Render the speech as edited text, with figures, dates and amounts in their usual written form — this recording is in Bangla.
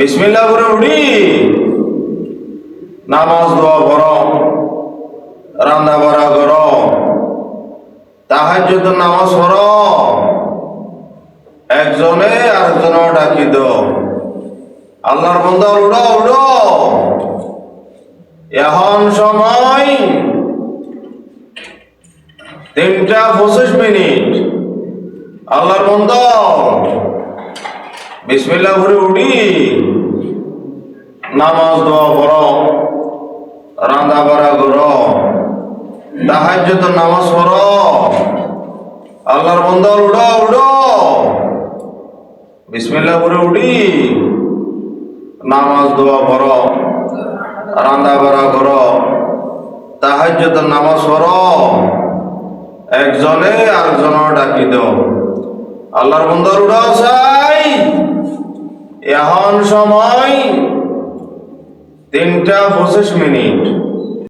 বিসমিল্লাহ করে উঠি নামাজ দোয়া করো, রান্না বাড়া করো, তাহাজ্জুদের নামাজ পড়ো, একজনে আরেকজনও ডাকি দাও। আল্লাহর বান্দা উড়ো উড়ো, এখন সময় 3:25। আল্লাহর বান্দা বিসমিল্লাহ করে উঠি নামাজ দোয়া করো, রান্না বাড়া করো, তাহাজ্জুদের নামাজ পড়ো। আল্লাহর বান্দা উড়ো উড়ো, বিসমিল্লাহ করে উঠি নামাজ দোয়া করো, রান্না বাড়া করো, তাহাজ্জুদের নামাজ পড়ো, একজনে আরেকজনও ডাকি দাও। আল্লাহর বান্দা উড়ো চাই, এখন সময় 3:25।